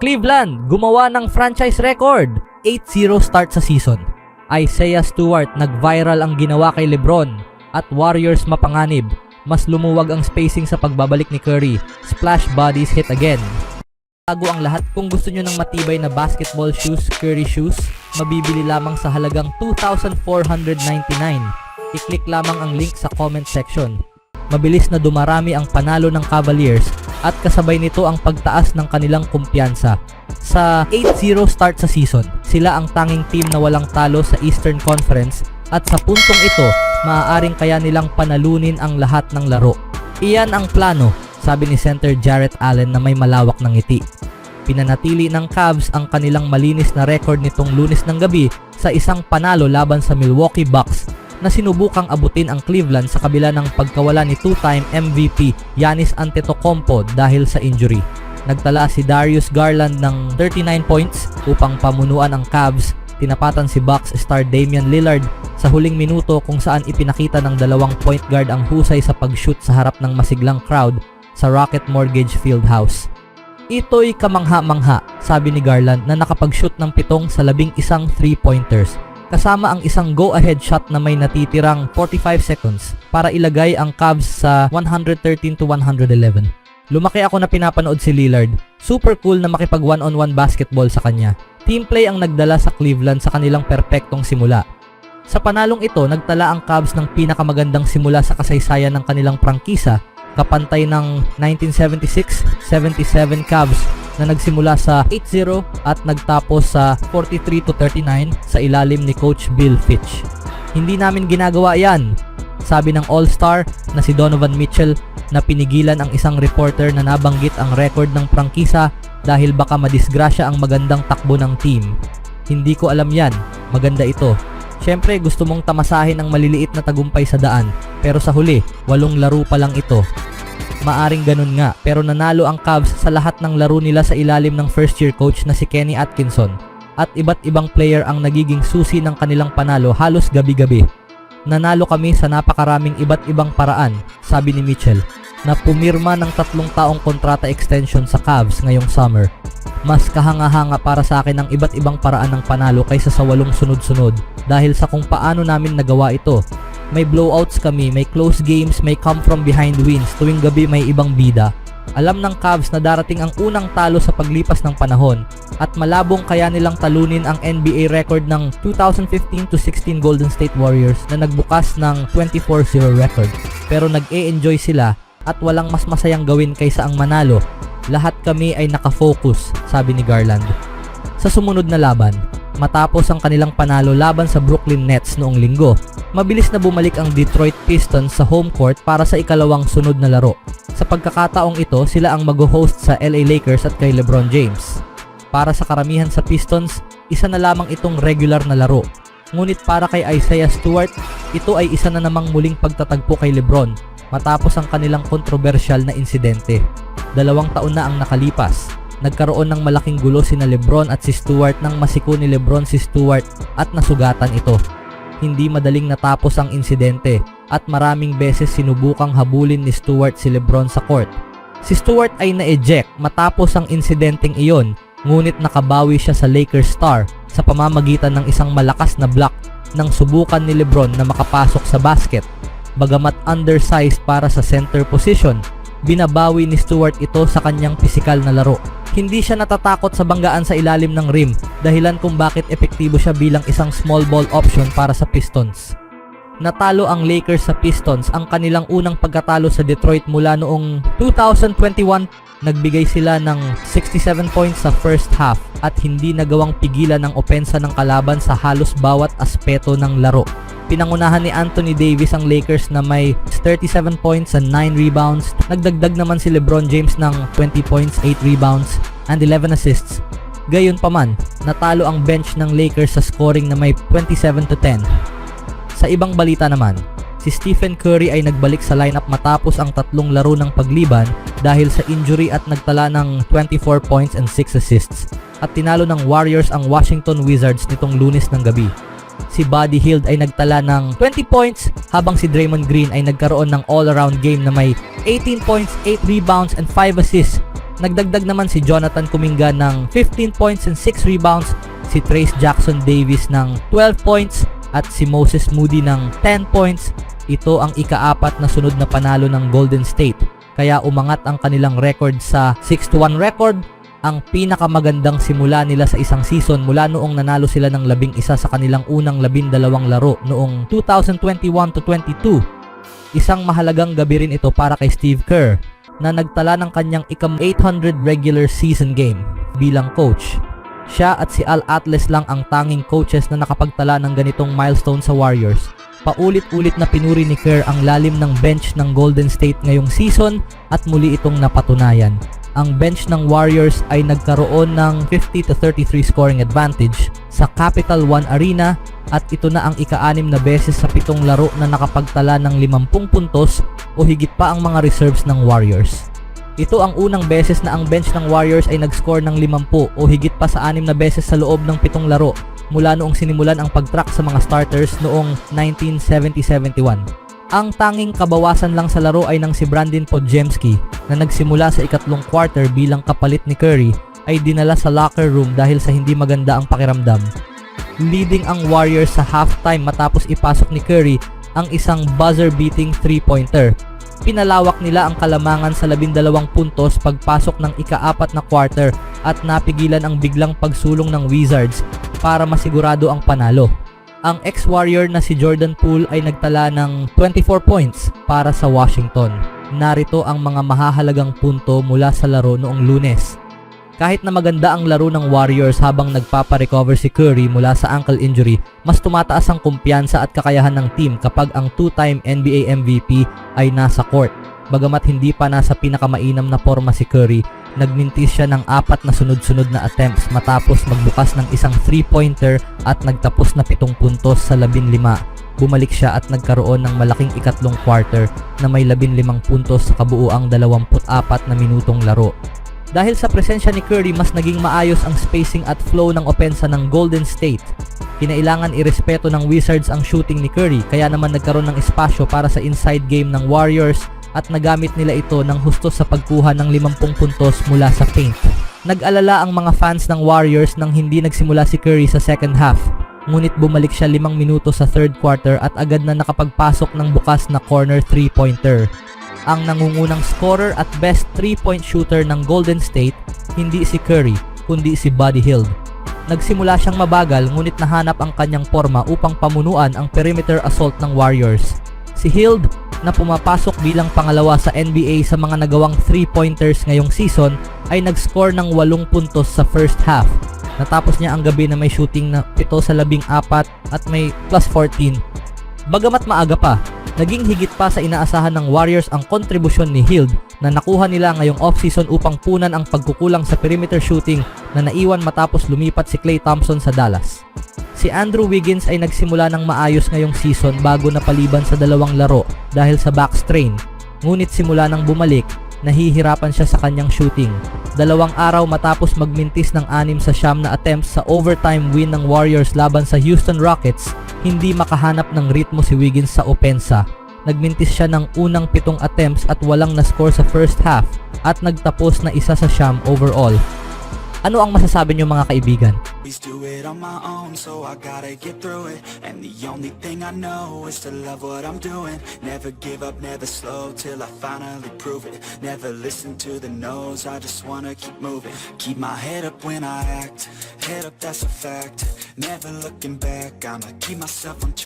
Cleveland, gumawa ng franchise record. 8-0 start sa season. Isaiah Stewart, nag-viral ang ginawa kay LeBron. At Warriors mapanganib. Mas lumuwag ang spacing sa pagbabalik ni Curry. Splash bodies hit again. Bago ang lahat, kung gusto nyo ng matibay na basketball shoes, Curry shoes, mabibili lamang sa halagang $2,499. I-click lamang ang link sa comment section. Mabilis na dumarami ang panalo ng Cavaliers at kasabay nito ang pagtaas ng kanilang kumpiyansa. Sa 8-0 start sa season, sila ang tanging team na walang talo sa Eastern Conference at sa puntong ito, maaaring kaya nilang panalunin ang lahat ng laro. Iyan ang plano, sabi ni center Jarrett Allen na may malawak ng ngiti. Pinanatili ng Cavs ang kanilang malinis na record nitong Lunes ng gabi sa isang panalo laban sa Milwaukee Bucks na sinubukang abutin ang Cleveland sa kabila ng pagkawala ni two-time MVP Giannis Antetokounmpo dahil sa injury. Nagtala si Darius Garland ng 39 points upang pamunuan ang Cavs. Tinapatan si Bucks star Damian Lillard sa huling minuto kung saan ipinakita ng dalawang point guard ang husay sa pag-shoot sa harap ng masiglang crowd sa Rocket Mortgage Fieldhouse. Ito'y kamangha-mangha, sabi ni Garland na nakapag-shoot ng 7 sa 11 3-pointers. Kasama ang isang go-ahead shot na may natitirang 45 seconds para ilagay ang Cavs sa 113-111. Lumaki ako na pinapanood si Lillard. Super cool na makipag one-on-one basketball sa kanya. Team play ang nagdala sa Cleveland sa kanilang perpektong simula. Sa panalong ito, nagtala ang Cavs ng pinakamagandang simula sa kasaysayan ng kanilang prangkisa, kapantay ng 1976-77 Cavs na nagsimula sa 8-0 at nagtapos sa 43-39 sa ilalim ni Coach Bill Fitch. Hindi namin ginagawa yan, sabi ng All-Star na si Donovan Mitchell na pinigilan ang isang reporter na nabanggit ang record ng prangkisa dahil baka madisgrasya ang magandang takbo ng team. Hindi ko alam yan, maganda ito. Siyempre gusto mong tamasahin ang maliliit na tagumpay sa daan, pero sa huli, 8 laro pa lang ito. Maaring ganun nga, pero nanalo ang Cavs sa lahat ng laro nila sa ilalim ng first year coach na si Kenny Atkinson at iba't ibang player ang nagiging susi ng kanilang panalo halos gabi-gabi. Nanalo kami sa napakaraming iba't ibang paraan, sabi ni Mitchell, na pumirma ng 3 taong kontrata extension sa Cavs ngayong summer. Mas kahanga-hanga para sa akin ang iba't ibang paraan ng panalo kaysa sa 8 sunod-sunod dahil sa kung paano namin nagawa ito. May blowouts kami, may close games, may come from behind wins, tuwing gabi may ibang bida. Alam ng Cavs na darating ang unang talo sa paglipas ng panahon at malabong kaya nilang talunin ang NBA record ng 2015-16 Golden State Warriors na nagbukas ng 24-0 record. Pero nag-e-enjoy sila at walang mas masayang gawin kaysa ang manalo. Lahat kami ay nakafocus, sabi ni Garland. Sa sumunod na laban, matapos ang kanilang panalo laban sa Brooklyn Nets noong linggo, mabilis na bumalik ang Detroit Pistons sa home court para sa ikalawang sunod na laro. Sa pagkakataong ito, sila ang mag-host sa LA Lakers at kay LeBron James. Para sa karamihan sa Pistons, isa na lamang itong regular na laro. Ngunit para kay Isaiah Stewart, ito ay isa na namang muling pagtatagpo kay LeBron matapos ang kanilang kontrobersyal na insidente. 2 taon na ang nakalipas. Nagkaroon ng malaking gulo sina LeBron at si Stewart nang masiko ni LeBron si Stewart at nasugatan ito. Hindi madaling natapos ang insidente at maraming beses sinubukang habulin ni Stewart si LeBron sa court. Si Stewart ay na-eject matapos ang insidenteng iyon, ngunit nakabawi siya sa Lakers star sa pamamagitan ng isang malakas na block nang subukan ni LeBron na makapasok sa basket. Bagamat undersized para sa center position, binabawi ni Stewart ito sa kanyang pisikal na laro. Hindi siya natatakot sa banggaan sa ilalim ng rim, dahilan kung bakit epektibo siya bilang isang small ball option para sa Pistons. Natalo ang Lakers sa Pistons ang kanilang unang pagkatalo sa Detroit mula noong 2021. Nagbigay sila ng 67 points sa first half at hindi nagawang pigilan ang opensa ng kalaban sa halos bawat aspeto ng laro. Pinangunahan ni Anthony Davis ang Lakers na may 37 points and 9 rebounds. Nagdagdag naman si LeBron James ng 20 points, 8 rebounds, and 11 assists. Gayunpaman, natalo ang bench ng Lakers sa scoring na may 27-10. Sa ibang balita naman, si Stephen Curry ay nagbalik sa lineup matapos ang 3 laro ng pagliban dahil sa injury at nagtala ng 24 points and 6 assists. At tinalo ng Warriors ang Washington Wizards nitong Lunes ng gabi. Si Buddy Hield ay nagtala ng 20 points habang si Draymond Green ay nagkaroon ng all-around game na may 18 points, 8 rebounds and 5 assists. Nagdagdag naman si Jonathan Kuminga ng 15 points and 6 rebounds, si Trace Jackson Davis ng 12 points at si Moses Moody ng 10 points. Ito ang ika-4 na sunod na panalo ng Golden State. Kaya umangat ang kanilang record sa 6-1 record, ang pinakamagandang simula nila sa isang season mula noong nanalo sila ng 11 sa kanilang unang 12 laro noong 2021-22. Isang mahalagang gabi rin ito para kay Steve Kerr na nagtala ng kanyang ika-800 regular season game bilang coach. Siya at si Al Atlas lang ang tanging coaches na nakapagtala ng ganitong milestone sa Warriors. Paulit-ulit na pinuri ni Kerr ang lalim ng bench ng Golden State ngayong season at muli itong napatunayan. Ang bench ng Warriors ay nagkaroon ng 50-33 scoring advantage sa Capital One Arena at ito na ang ika-6 na beses sa 7 laro na nakapagtala ng 50 puntos o higit pa ang mga reserves ng Warriors. Ito ang unang beses na ang bench ng Warriors ay nag-score ng 50 o higit pa sa 6 na beses sa loob ng 7 laro mula noong sinimulan ang pag-track sa mga starters noong 1970-71. Ang tanging kabawasan lang sa laro ay nang si Brandon Podziemski na nagsimula sa ikatlong quarter bilang kapalit ni Curry ay dinala sa locker room dahil sa hindi maganda ang pakiramdam. Leading ang Warriors sa halftime matapos ipasok ni Curry ang isang buzzer-beating 3-pointer. Pinalawak nila ang kalamangan sa 12 puntos pagpasok ng ika-4 na quarter at napigilan ang biglang pagsulong ng Wizards para masigurado ang panalo. Ang ex-Warrior na si Jordan Poole ay nagtala ng 24 points para sa Washington. Narito ang mga mahahalagang punto mula sa laro noong Lunes. Kahit na maganda ang laro ng Warriors habang nagpapa-recover si Curry mula sa ankle injury, mas tumataas ang kumpiyansa at kakayahan ng team kapag ang 2-time NBA MVP ay nasa court. Bagamat hindi pa nasa pinakamainam na forma si Curry, nagmintis siya ng 4 na sunod-sunod na attempts matapos magbukas ng isang 3-pointer at nagtapos na 7 puntos sa 15. Bumalik siya at nagkaroon ng malaking ikatlong quarter na may 15 puntos sa kabuuang 24 na minutong laro. Dahil sa presensya ni Curry, mas naging maayos ang spacing at flow ng opensa ng Golden State. Kinailangan irespeto ng Wizards ang shooting ni Curry, kaya naman nagkaroon ng espasyo para sa inside game ng Warriors at nagamit nila ito ng husto sa pagkuha ng 50 puntos mula sa paint. Nag-alala ang mga fans ng Warriors nang hindi nagsimula si Curry sa second half. Ngunit bumalik siya 5 minuto sa third quarter at agad na nakapagpasok ng bukas na corner 3-pointer. Ang nangungunang scorer at best 3-point shooter ng Golden State, hindi si Curry, kundi si Buddy Hield. Nagsimula siyang mabagal ngunit nahanap ang kanyang forma upang pamunuan ang perimeter assault ng Warriors. Si Hield, na pumapasok bilang pangalawa sa NBA sa mga nagawang 3-pointers ngayong season, ay nag-score ng 8 puntos sa first half. Natapos niya ang gabi na may shooting na 7 sa 14 at may plus 14. Bagamat maaga pa, naging higit pa sa inaasahan ng Warriors ang kontribusyon ni Hield na nakuha nila ngayong offseason upang punan ang pagkukulang sa perimeter shooting na naiwan matapos lumipat si Klay Thompson sa Dallas. Si Andrew Wiggins ay nagsimula ng maayos ngayong season bago napaliban sa 2 laro dahil sa back strain. Ngunit simula nang bumalik, nahihirapan siya sa kanyang shooting. 2 araw matapos magmintis ng 6 sa 9 na attempts sa overtime win ng Warriors laban sa Houston Rockets, hindi makahanap ng ritmo si Wiggins sa opensa. Nagmintis siya ng unang 7 attempts at walang na-score sa first half at nagtapos na 1 sa 9 overall. Ano ang masasabi niyo mga kaibigan? Do it on my own, so I gotta get through it. And the only thing I know is to love what I'm doing. Never give up, never slow, till I finally prove it. Never listen to the no's, I just wanna keep moving. Keep my head up when I act, head up, that's a fact. Never looking back, I'ma keep myself on track.